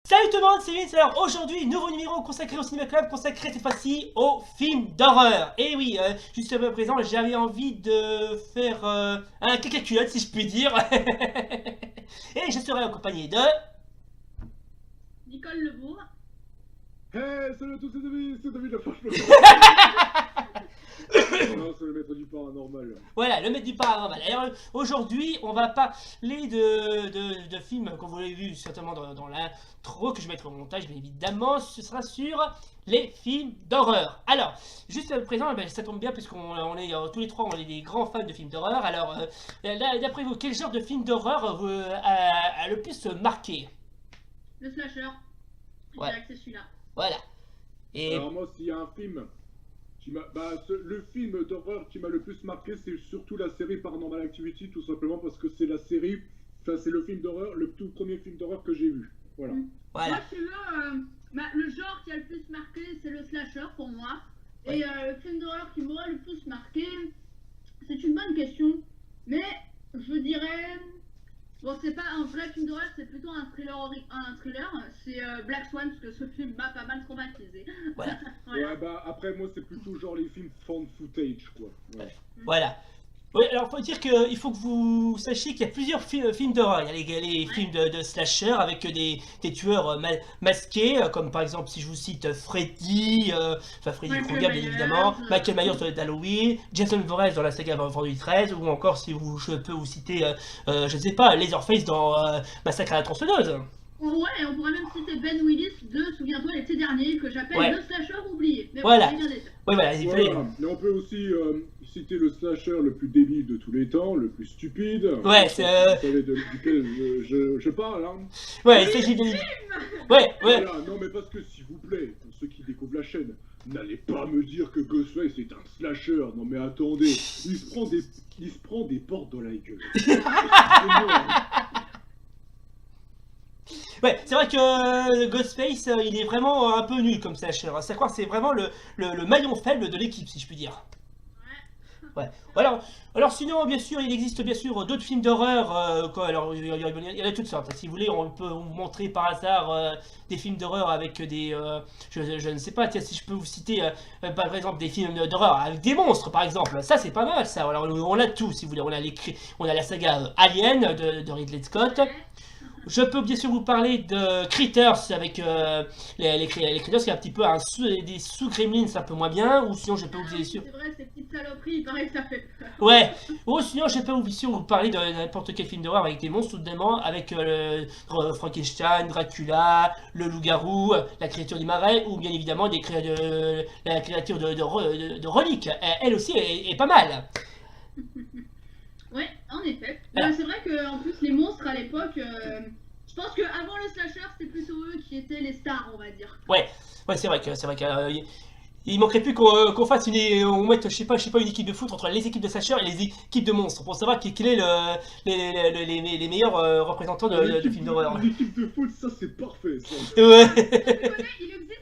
Salut tout le monde, c'est Vince. Alors aujourd'hui, nouveau numéro consacré au Cinéma Club, consacré cette fois-ci aux films d'horreur. Et oui, juste à présent, j'avais envie de faire un caca-culotte, si je puis dire. Et je serai accompagné de... Nicole Lebourg. Hey, salut à tous, c'est David la Franche. Non, c'est le maître du paranormal. Voilà, le maître du paranormal. Alors aujourd'hui, on va parler de films qu'on vous avez vu certainement dans l'intro, que je mettrai au montage, bien évidemment. Ce sera sur les films d'horreur. Alors, juste à présent, ça tombe bien, puisqu'on est tous les trois, on est des grands fans de films d'horreur. Alors, d'après vous, quel genre de film d'horreur a le plus marqué? Le slasher. Je Ouais. dirais que c'est celui-là. Voilà. Et Alors moi, s'il y a un film qui m'a... le film d'horreur qui m'a le plus marqué, c'est surtout la série Paranormal Activity, tout simplement parce que c'est la série... Enfin, c'est le film d'horreur, le tout premier film d'horreur que j'ai vu. Voilà. voilà. Moi, si tu veux, le genre qui a le plus marqué, c'est le slasher pour moi. Ouais. Et le film d'horreur qui m'aura le plus marqué, c'est une bonne question. Mais je dirais... Bon, c'est pas un vrai film d'horreur, c'est plutôt un thriller. C'est Black Swan, parce que ce film m'a pas mal traumatisé. Voilà. Voilà. Ouais, bah après, moi, c'est plutôt genre les films found footage, quoi. Ouais. Voilà. Oui, alors faut dire qu'il faut que vous sachiez qu'il y a plusieurs films d'horreur. Il y a les films de slasher avec des tueurs masqués, comme par exemple si je vous cite Freddy, enfin Freddy Michael Krueger bien Myers, évidemment, Michael Myers dans d'Halloween, Jason Voorhees dans la saga Vendredi 13, ou encore si je peux vous citer, je ne sais pas, Leatherface dans Massacre à la tronçonneuse. Ouais, on pourrait même citer Ben Willis de Souviens-toi l'été dernier, que j'appelle Ouais. le slasher oublié. Mais Voilà. bon, c'est bien des- Oui voilà, il fallait... Voilà. Mais on peut aussi citer le slasher le plus débile de tous les temps, le plus stupide. Ouais, c'est... Vous savez duquel je parle, hein. Ouais, il s'agit de... Ouais, ouais. Voilà, non mais parce que s'il vous plaît, pour ceux qui découvrent la chaîne, n'allez pas me dire que Ghostface est un slasher. Non mais attendez, il se prend des portes dans la gueule. Excusez-moi. Ouais, c'est vrai que Ghostface, il est vraiment un peu nul comme slasher. C'est quoi, c'est vraiment le maillon faible de l'équipe, si je puis dire. Ouais. Alors sinon, bien sûr, il existe bien sûr d'autres films d'horreur. Alors, il y en a toutes sortes. Si vous voulez, on peut vous montrer par hasard des films d'horreur avec des... je ne sais pas, tiens, si je peux vous citer par exemple des films d'horreur avec des monstres, par exemple. Ça, c'est pas mal, ça. Alors, on a tout, si vous voulez. On a la saga Alien de Ridley Scott. Je peux bien sûr vous parler de Critters avec les Critters qui est un petit peu des sous-Gremlins un peu moins bien, ou sinon je peux vous bien sûr... C'est vrai, ces petites saloperies, il paraît que ça fait peur. Ouais, ou sinon je peux bien sûr vous parler de n'importe quel film d'horreur avec des monstres, soudainement, avec Frankenstein, Dracula, le loup-garou, la créature du marais, ou bien évidemment la créature de Relique. Elle aussi est pas mal. Ouais, en effet. Alors. C'est vrai qu'en plus, les monstres à l'époque, je pense qu'avant le slasher, c'était plutôt eux qui étaient les stars, on va dire. Ouais, c'est vrai que il manquerait plus qu'on fasse on mette je sais pas une équipe de foot entre les équipes de slasher et les équipes de monstres pour savoir quel est les meilleurs représentants de films d'horreur. Une équipe de foot, ça c'est parfait. Ça. Ouais. Tu connais, il existe.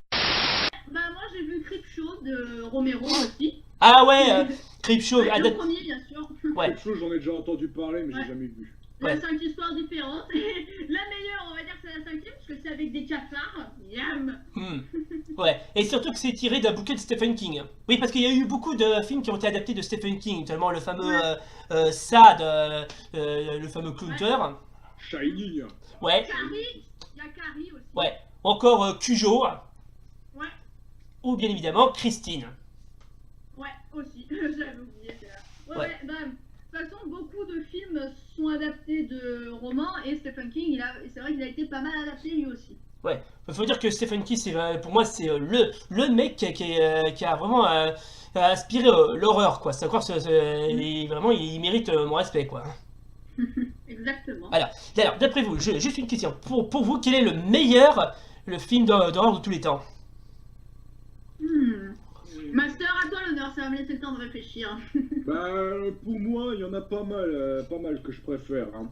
Bah, moi j'ai vu Creepshow de Romero aussi. Ah ouais, Creepshow. Ouais, le premier, bien sûr. Ouais. Quelque chose, j'en ai déjà entendu parler, mais Ouais. j'ai jamais vu. Ouais. Il y a 5 histoires différentes. La meilleure, on va dire, c'est la cinquième, parce que c'est avec des cafards. Miam. Ouais, et surtout que c'est tiré d'un bouquin de Stephen King. Oui, parce qu'il y a eu beaucoup de films qui ont été adaptés de Stephen King, notamment le fameux Sad, le fameux Counter. Shining. Ouais, Carrie, il y a Carrie aussi. ouais. Encore Cujo, Ouais, ou bien évidemment Christine. ouais, aussi. J'avais oublié celle-là. Ouais, Ouais. ouais, bah, de toute façon, beaucoup de films sont adaptés de romans et Stephen King, c'est vrai qu'il a été pas mal adapté lui aussi. Ouais, il faut dire que Stephen King, pour moi, c'est le mec qui a vraiment inspiré l'horreur, quoi. C'est encore, vraiment, il mérite mon respect, quoi. Exactement. Alors, d'après vous, juste une question. Pour vous, quel est le film d'horreur de tous les temps? Master, à toi l'honneur, ça va me laisser le temps de réfléchir. Bah, pour moi, il y en a pas mal que je préfère. Hein.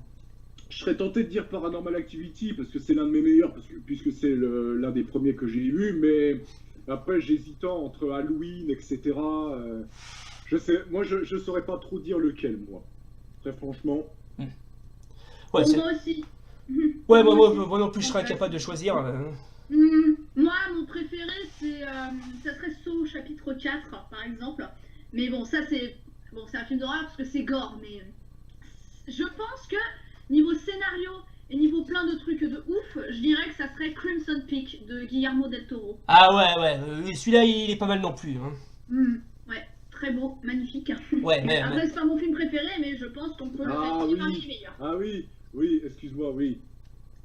Je serais tenté de dire Paranormal Activity parce que c'est l'un de mes meilleurs, puisque c'est l'un des premiers que j'ai vu, mais après j'hésitant entre Halloween, etc. Je saurais pas trop dire lequel, moi. Très franchement. Ouais, Pour moi aussi. Ouais, moi non plus, je serais incapable de choisir. Moi, mon préféré, ça serait Saw chapitre 4, par exemple. Mais bon, ça, c'est un film d'horreur parce que c'est gore. Mais je pense que niveau scénario et niveau plein de trucs de ouf, je dirais que ça serait Crimson Peak de Guillermo del Toro. Ah ouais, celui-là, il est pas mal non plus. Hein. Ouais, très beau, magnifique. Ouais, mais... Après, c'est pas mon film préféré, mais je pense qu'on peut le qualifier parmi les meilleurs. Ah oui, excuse-moi, oui.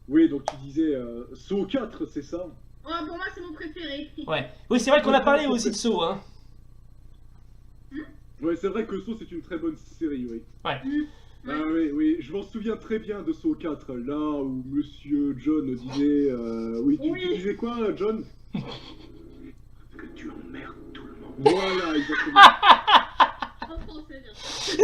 Oui, donc tu disais Saw 4, c'est ça? Oh, pour moi, c'est mon préféré. Ouais. Oui, c'est vrai qu'on a parlé aussi de Saw, hein. Ouais, c'est vrai que Saw, c'est une très bonne série, oui. Ouais. Ah oui, je m'en souviens très bien de Saw 4, là où Monsieur John disait... Oui, tu disais quoi, John? Que tu emmerdes tout le monde. Voilà, exactement. En français, bien sûr.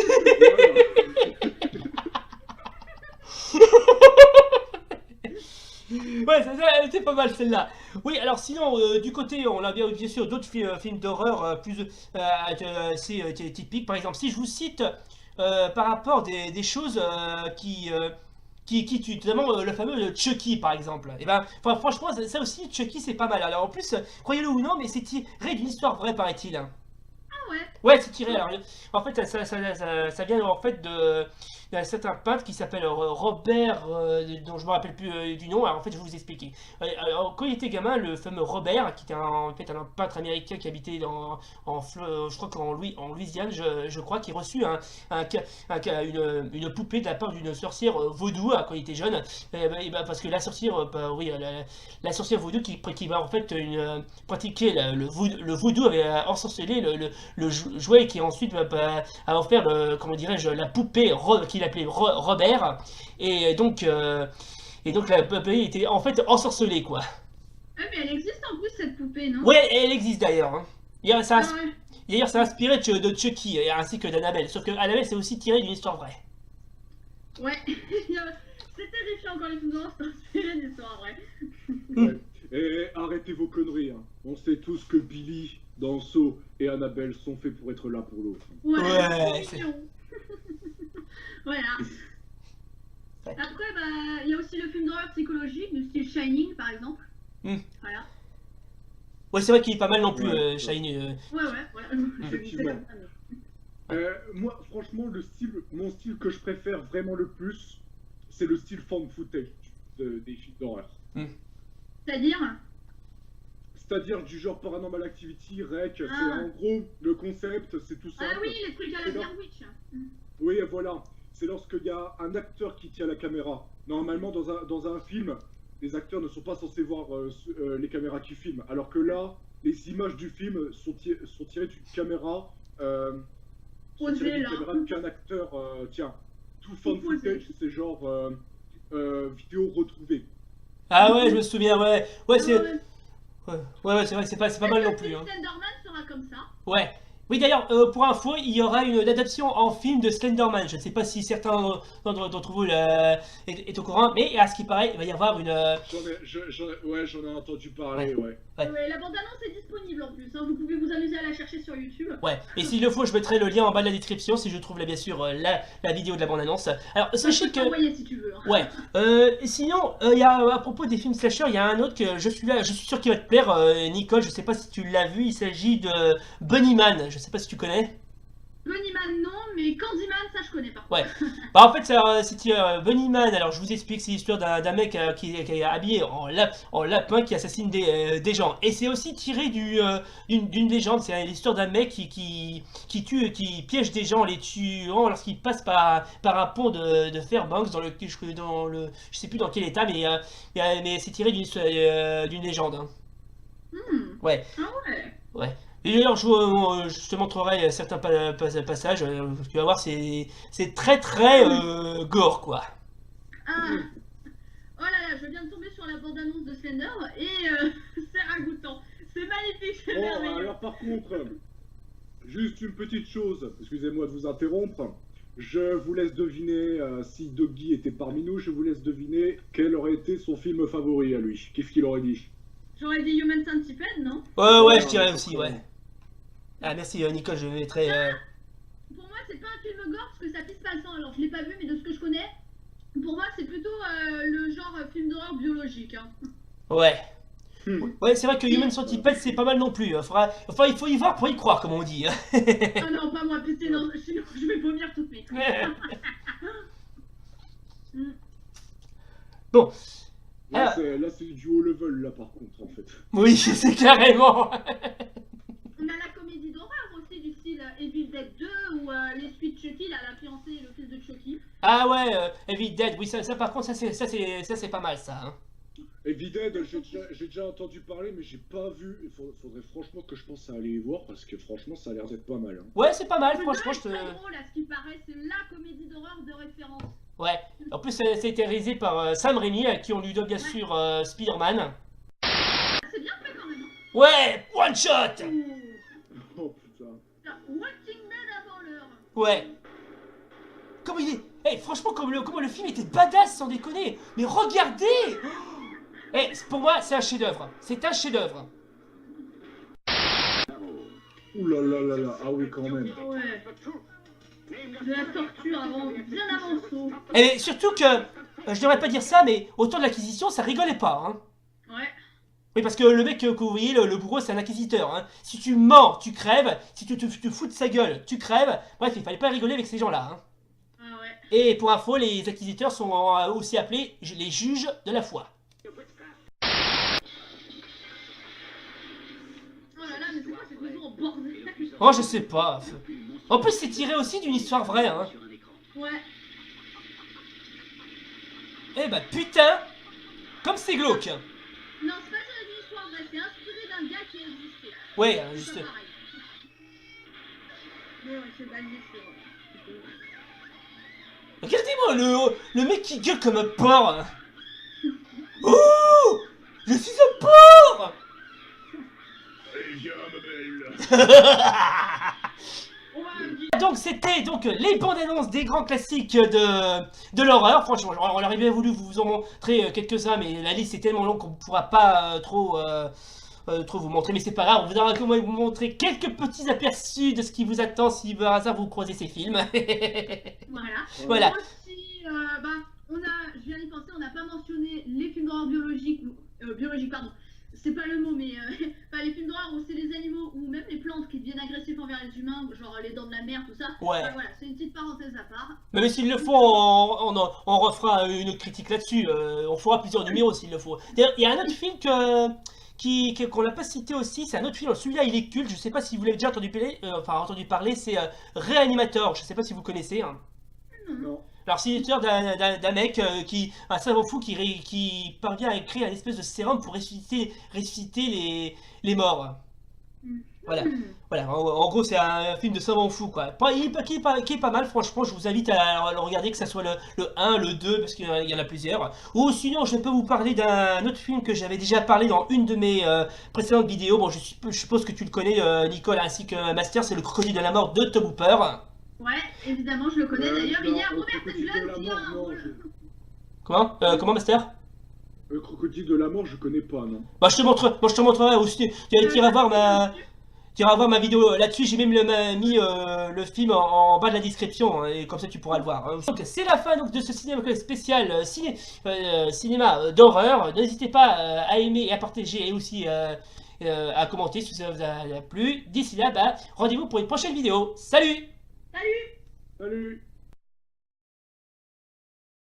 Ouais, elle était pas mal celle-là. Oui, alors sinon, du côté, on a bien sûr d'autres films d'horreur plus assez typiques. Par exemple, si je vous cite par rapport des choses qui tuent, notamment le fameux Chucky par exemple. Et ben, franchement, ça aussi, Chucky c'est pas mal. Alors en plus, croyez-le ou non, mais c'est tiré d'une histoire vraie, paraît-il. Hein. Ah ouais. Ouais, c'est tiré. Alors, en fait, ça vient en fait d'un certain peintre qui s'appelle Robert, dont je me rappelle plus du nom. Alors, en fait, je vais vous expliquer. Alors, quand il était gamin, le fameux Robert, qui était en fait un peintre américain qui habitait je crois en Louisiane, je crois, qui reçut une poupée de la part d'une sorcière vaudou quand il était jeune. Et ben, parce que la sorcière, la sorcière vaudou qui va en fait pratiquer le vaudou avait ensorcelé le jouet qui ensuite a offert comment dirais-je, la poupée qu'il appelait Robert, et donc la poupée était en fait ensorcelée quoi. Ah mais elle existe en plus cette poupée, non? Ouais, elle existe d'ailleurs. Hein. D'ailleurs, ça ouais. a inspiré de Chucky ainsi que d'Annabelle, sauf que Annabelle c'est aussi tiré d'une histoire vraie. Ouais, c'est terrifiant quand les films d'horreur sont inspirés d'une histoire vraie. Ouais. Et arrêtez vos conneries, hein. On sait tous que Billy, dans Saw, et Annabelle sont faits pour être l'un pour l'autre. Ouais, c'est mignon. Voilà. Après, bah, il y a aussi le film d'horreur psychologique du style Shining, par exemple. Voilà. Ouais, c'est vrai qu'il est pas mal non plus, Shining. Ouais, voilà. Effectivement. Moi, franchement, mon style que je préfère vraiment le plus, c'est le style found footage des films d'horreur. C'est-à-dire du genre Paranormal Activity, Rec, c'est en gros, le concept, c'est tout simple. Ah oui, les trucs à la Blair Witch. Oui, voilà. C'est lorsqu'il y a un acteur qui tient la caméra. Normalement, dans un film, les acteurs ne sont pas censés voir les caméras qui filment. Alors que là, les images du film sont tirées d'une caméra... qu'un acteur tient. Tout found footage, c'est genre vidéo retrouvée. Ah ouais, je me souviens, ouais. Ouais, c'est... Ouais, c'est vrai que c'est pas mal non plus. Hein. Slenderman sera comme ça. Ouais. Oui, d'ailleurs, pour info, il y aura une adaptation en film de Slenderman. Je ne sais pas si certains d'entre vous est au courant, mais à ce qui paraît, il va y avoir une... J'en ai entendu parler, ouais. La bande-annonce est disponible en plus, hein. Vous pouvez vous amuser à la chercher sur YouTube. Ouais, et s'il le faut, je mettrai le lien en bas de la description, si je trouve là, bien sûr, la vidéo de la bande-annonce. Alors, sachez que... Envoyer si tu veux. Hein. Ouais. Sinon, il y a, à propos des films slasher, il y a un autre que je suis sûr qu'il va te plaire, Nicole, je sais pas si tu l'as vu, il s'agit de Bunnyman, je sais pas si tu connais. Bunnyman non, mais Candyman ça je connais pas. Ouais. Bah en fait c'est Bunnyman, alors je vous explique, c'est l'histoire d'un mec qui est habillé en lapin qui assassine des gens. Et c'est aussi tiré d'une légende, c'est l'histoire d'un mec qui piège des gens en les tuant lorsqu'il passe par un pont de Fairbanks je sais plus dans quel état, mais c'est tiré d'une légende. Hein. Ouais. Ah ouais. Ouais. Et d'ailleurs, je te montrerai certains passages, tu vas voir, c'est très gore, quoi. Ah. Oh là là, je viens de tomber sur la bande-annonce de Slender et c'est ragoûtant. C'est magnifique, c'est merveilleux. Alors par contre, juste une petite chose, excusez-moi de vous interrompre. Je vous laisse deviner, si Doggy était parmi nous, je vous laisse deviner quel aurait été son film favori à lui. Qu'est-ce qu'il aurait dit? J'aurais dit Human Centipede, non? Ouais, je dirais aussi, ouais. Ah merci Nicole, je mettrai... Pour moi c'est pas un film gore parce que ça pisse pas le sang, alors je l'ai pas vu mais de ce que je connais, Pour moi, c'est plutôt le genre film d'horreur biologique. Hein. Ouais. Hmm. Ouais, c'est vrai que Human Centipede, c'est pas mal non plus. Enfin, il faut y voir pour y croire, comme on dit. Ah non, pas moi, putain, non, sinon je vais vomir tout de suite. Bon. Là, Ah. là, c'est du haut level, là, par contre, en fait. Oui, c'est carrément. On a la comédie d'horreur aussi, du style Evil Dead 2, où les suites Chucky, là, la fiancée et le fils de Chucky. Ah ouais, Evil Dead, oui, ça par contre, ça c'est pas mal, ça. Hein. Evided, j'ai déjà entendu parler, mais j'ai pas vu. Il faudrait franchement que je pense à aller y voir, parce que franchement, ça a l'air d'être pas mal. Hein. Ouais, c'est pas mal, Le franchement, deux est très drôle, à ce qui paraît, c'est la comédie d'horreur de référence. Ouais. En plus, ça a été réalisé par Sam Raimi, à qui on lui doit bien sûr Spider-Man. Ah, c'est bien fait quand même. Hein. Ouais, one shot. Oh putain. Walking Dead avant l'heure. Ouais. Comment il est... Eh, franchement, comment le film était badass, sans déconner. Mais regardez. Eh, pour moi, c'est un chef-d'œuvre. C'est un chef-d'œuvre. Ouh là là là là, ah oui, quand même. Ah ouais. De la torture avant, bien avant saut. Et surtout que, je devrais pas dire ça, mais au temps de l'acquisition, ça rigolait pas, hein. Ouais. Oui, parce que le mec que vous voyez, le bourreau, c'est un inquisiteur. Hein. Si tu mens, tu crèves. Si tu te fous de sa gueule, tu crèves. Bref, il fallait pas rigoler avec ces gens-là. Hein. Ah ouais. Et pour info, les inquisiteurs sont aussi appelés les juges de la foi. Oh là là, mais c'est quoi cette maison en bordel? Oh, je sais pas. En plus, c'est tiré aussi d'une histoire vraie. Hein. Ouais. Eh bah putain, comme c'est glauque. Non, c'est pas tiré d'une histoire vraie, c'est inspiré d'un gars qui a existé. Ouais, C'est juste. pas pareil. Mais ouais, c'est basé sur... Regardez-moi le mec qui gueule comme un porc. Oh, je suis un porc. Allez, viens, ma belle. On va me dire... Donc c'était les bandes annonces des grands classiques de l'horreur. Franchement, on aurait bien voulu vous en montrer quelques-uns, mais la liste est tellement longue qu'on ne pourra pas trop vous montrer. Mais c'est pas grave, on vous aura quand même vous montrer quelques petits aperçus de ce qui vous attend si par hasard vous croisez ces films. Voilà. Voilà. Aussi, je viens d'y penser, on n'a pas mentionné les films d'horreur biologiques, biologiques, pardon. C'est pas le mot, mais enfin, les films d'horreur où c'est les animaux ou même les plantes qui deviennent agressifs envers les humains, genre les dents de la mer, tout ça. Ouais. Enfin, voilà, c'est une petite parenthèse à part. Mais s'il le faut, on refera une critique là-dessus. On fera plusieurs numéros s'il le faut. D'ailleurs, il y a un autre film qu'on n'a pas cité aussi, c'est un autre film, celui-là il est culte, je sais pas si vous l'avez déjà entendu parler, c'est Reanimator, je sais pas si vous connaissez. Hein. Non. Alors c'est l'histoire d'un mec, un savant fou qui parvient à créer un espèce de sérum pour ressusciter les morts. Voilà. Voilà, en gros c'est un film de savant fou quoi. Qui est pas mal, franchement je vous invite à le regarder, que ce soit le 1, le 2, parce qu'il y en a plusieurs. Ou sinon je peux vous parler d'un autre film que j'avais déjà parlé dans une de mes précédentes vidéos. Bon je suppose que tu le connais Nicole ainsi que Master, c'est le Crocodile de la mort de Tom Hooper. Ouais, évidemment, je le connais. D'ailleurs, il y a non, Robert Crocodile de Englund la qui a mort, un non, rôle. Comment Master? Le crocodile de la mort, je connais pas, non. Bah je te montrerai aussi, tu iras voir ma vidéo là-dessus, j'ai même mis le film en bas de la description, hein, et comme ça tu pourras le voir. Hein. Donc c'est la fin donc, de ce cinéma spécial cinéma d'horreur. N'hésitez pas à aimer et à partager et aussi à commenter si ça vous a plu. D'ici là, bah, rendez-vous pour une prochaine vidéo. Salut! Salut! Salut.